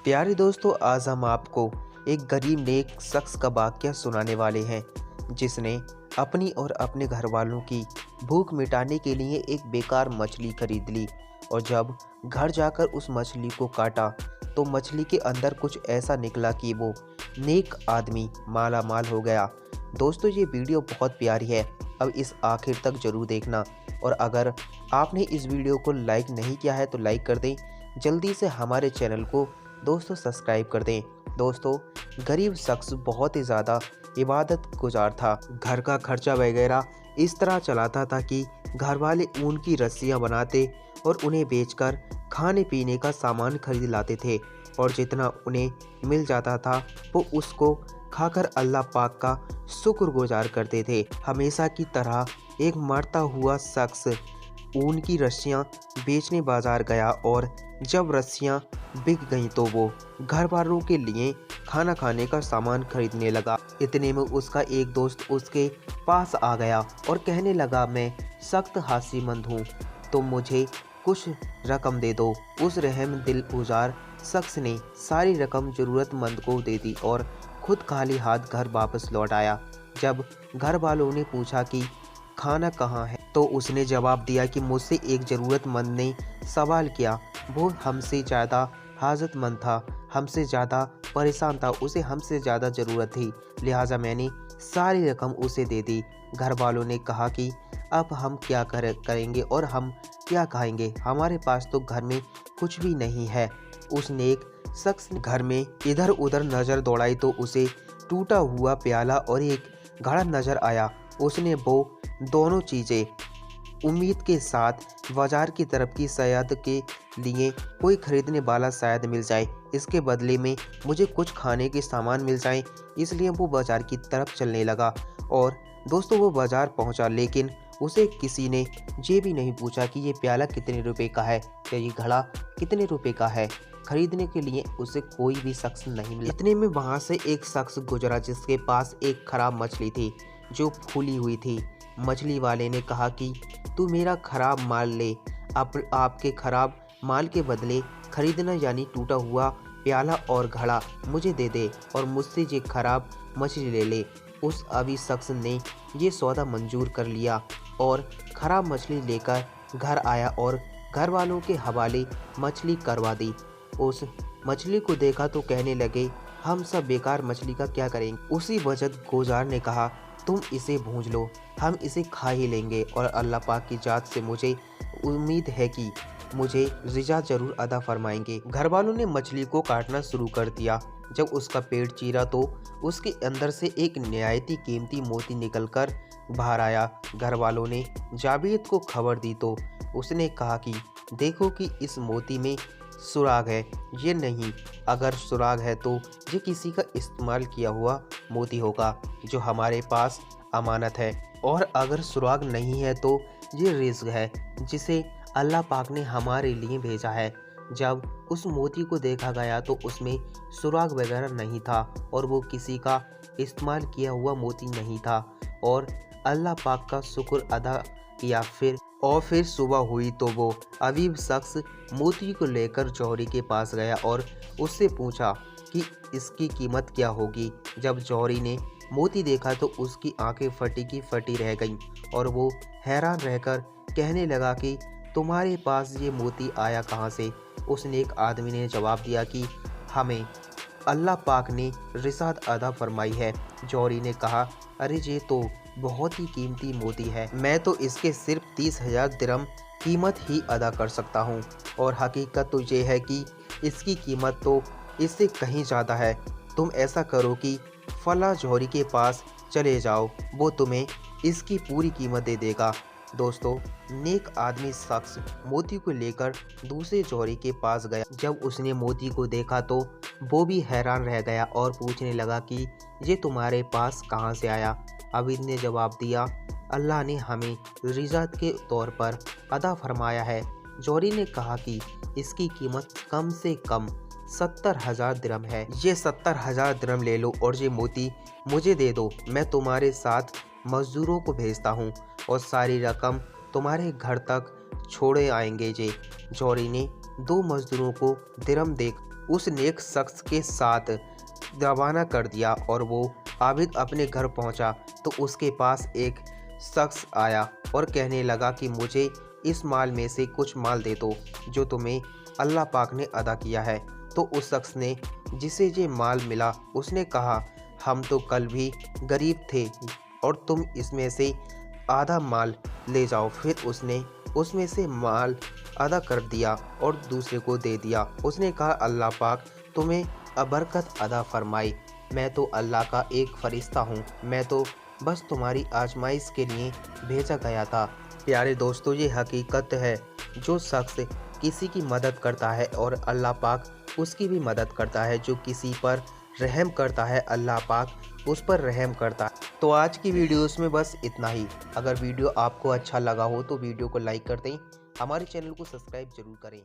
प्यारे दोस्तों, आज हम आपको एक गरीब नेक शख्स का वाक़या सुनाने वाले हैं जिसने अपनी और अपने घर वालों की भूख मिटाने के लिए एक बेकार मछली खरीद ली। और जब घर जाकर उस मछली को काटा तो मछली के अंदर कुछ ऐसा निकला कि वो नेक आदमी माला माल हो गया। दोस्तों, ये वीडियो बहुत प्यारी है, अब इस आखिर तक ज़रूर देखना। और अगर आपने इस वीडियो को लाइक नहीं किया है तो लाइक कर दें, जल्दी से हमारे चैनल को दोस्तों सब्सक्राइब कर दें। दोस्तों, गरीब शख्स बहुत ही ज़्यादा इबादत गुजार था। घर का खर्चा वगैरह इस तरह चलाता था कि घर वाले ऊन की रस्सियाँ बनाते और उन्हें बेचकर खाने पीने का सामान खरीद लाते थे। और जितना उन्हें मिल जाता था वो उसको खाकर अल्लाह पाक का शुक्रगुजार करते थे। हमेशा की तरह एक मरता हुआ शख्स ऊन की रस्सियाँ बेचने बाजार गया और जब रस्सियाँ बिक गईं तो वो घर वालों के लिए खाना खाने का सामान खरीदने लगा। इतने में उसका एक दोस्त उसके पास आ गया और कहने लगा, मैं सख्त हासिमंद हूँ, तुम मुझे कुछ रकम दे दो। उस रहम दिल गुजार शख्स ने सारी रकम ज़रूरतमंद को दे दी और खुद खाली हाथ घर वापस लौट आया। जब घर वालों ने पूछा कि खाना कहाँ है तो उसने जवाब दिया कि मुझसे एक ज़रूरतमंद ने सवाल किया, वो हमसे ज़्यादा हाजतमंद था, हमसे ज़्यादा परेशान था, उसे हमसे ज़्यादा ज़रूरत थी, लिहाजा मैंने सारी रकम उसे दे दी। घर वालों ने कहा कि अब हम क्या करेंगे और हम क्या खाएंगे, हमारे पास तो घर में कुछ भी नहीं है। उसने एक शख्स ने घर में इधर उधर नज़र दौड़ाई तो उसे टूटा हुआ प्याला और एक घड़ा नज़र आया। उसने वो दोनों चीज़ें उम्मीद के साथ बाजार की तरफ की, शायद के लिए कोई खरीदने वाला शायद मिल जाए, इसके बदले में मुझे कुछ खाने के सामान मिल जाए, इसलिए वो बाजार की तरफ चलने लगा। और दोस्तों, वो बाजार पहुंचा, लेकिन उसे किसी ने ये भी नहीं पूछा कि ये प्याला कितने रुपए का है या ये घड़ा कितने रुपए का है। खरीदने के लिए उसे कोई भी शख्स नहीं मिला। इतने में वहाँ से एक शख्स गुजरा जिसके पास एक खराब मछली थी जो फूली हुई थी। मछली वाले ने कहा कि तू मेरा खराब माल ले, आपके खराब माल के बदले खरीदना यानी टूटा हुआ प्याला और घड़ा मुझे दे दे और मुझसे ये खराब मछली ले ले। उस अभी शख्स ने ये सौदा मंजूर कर लिया और खराब मछली लेकर घर आया और घर वालों के हवाले मछली करवा दी। उस मछली को देखा तो कहने लगे, हम सब बेकार मछली का क्या करेंगे। उसी वजह गुजार ने कहा, तुम इसे भूंज लो, हम इसे खा ही लेंगे और अल्लाह पाक की जात से मुझे उम्मीद है कि मुझे रिजा जरूर अदा फरमाएंगे। घर वालों ने मछली को काटना शुरू कर दिया। जब उसका पेट चीरा तो उसके अंदर से एक निहायती कीमती मोती निकलकर बाहर आया। घर वालों ने जावेद को खबर दी तो उसने कहा कि देखो कि इस मोती में सुराग है। ये नहीं, अगर सुराग है तो ये किसी का इस्तेमाल किया हुआ मोती होगा जो हमारे पास अमानत है, और अगर सुराग नहीं है तो ये रिज़्क है जिसे अल्लाह पाक ने हमारे लिए भेजा है। जब उस मोती को देखा गया तो उसमें सुराग वगैरह नहीं था और वो किसी का इस्तेमाल किया हुआ मोती नहीं था, और अल्लाह पाक का शुक्र अदा किया। फिर सुबह हुई तो वो अवीब शख्स मोती को लेकर जौहरी के पास गया और उससे पूछा कि इसकी कीमत क्या होगी। जब जौहरी ने मोती देखा तो उसकी आंखें फटी की फटी रह गईं और वो हैरान रहकर कहने लगा कि तुम्हारे पास ये मोती आया कहाँ से। उसने एक आदमी ने जवाब दिया कि हमें अल्लाह पाक ने रिसात अदा फरमाई है। जौहरी ने कहा, अरे ये तो बहुत ही कीमती मोती है, मैं तो इसके सिर्फ 30,000 दिरहम कीमत ही अदा कर सकता हूँ, और हकीकत तो ये है कि इसकी कीमत तो इससे कहीं ज़्यादा है। तुम ऐसा करो कि फला जौहरी के पास चले जाओ, वो तुम्हें इसकी पूरी कीमत दे देगा। दोस्तों, नेक आदमी शख्स मोती को लेकर दूसरे जौहरी के पास गया। जब उसने मोती को देखा तो वो भी हैरान रह गया और पूछने लगा कि ये तुम्हारे पास कहाँ से आया। अबीद ने जवाब दिया, अल्लाह ने हमें रिज़त के तौर पर अदा फरमाया है। जौहरी ने कहा कि इसकी कीमत कम से कम 70,000 दिरहम है। ये 70,000 दिरहम ले लो और ये मोती मुझे दे दो, मैं तुम्हारे साथ मजदूरों को भेजता हूँ और सारी रकम तुम्हारे घर तक छोड़े आएंगे। जौहरी ने 2 मजदूरों को दिरहम उस नेक शख्स के साथ रवाना कर दिया और वो आबिद अपने घर पहुंचा तो उसके पास एक शख्स आया और कहने लगा कि मुझे इस माल में से कुछ माल दे दो जो तुम्हें अल्लाह पाक ने अदा किया है। तो उस शख्स ने जिसे ये माल मिला उसने कहा, हम तो कल भी गरीब थे और तुम इसमें से आधा माल ले जाओ। फिर उसने उसमें से माल अदा कर दिया और दूसरे को दे दिया। उसने कहा, अल्लाह पाक तुम्हें बरकत अदा फरमाए। मैं तो अल्लाह का एक फरिश्ता हूँ, मैं तो बस तुम्हारी आजमाइश के लिए भेजा गया था। प्यारे दोस्तों, ये हकीकत है, जो शख्स किसी की मदद करता है और अल्लाह पाक उसकी भी मदद करता है। जो किसी पर रहम करता है, अल्लाह पाक उस पर रहम करता है। तो आज की वीडियोस में बस इतना ही। अगर वीडियो आपको अच्छा लगा हो तो वीडियो को लाइक कर दें, हमारे चैनल को सब्सक्राइब जरूर करें।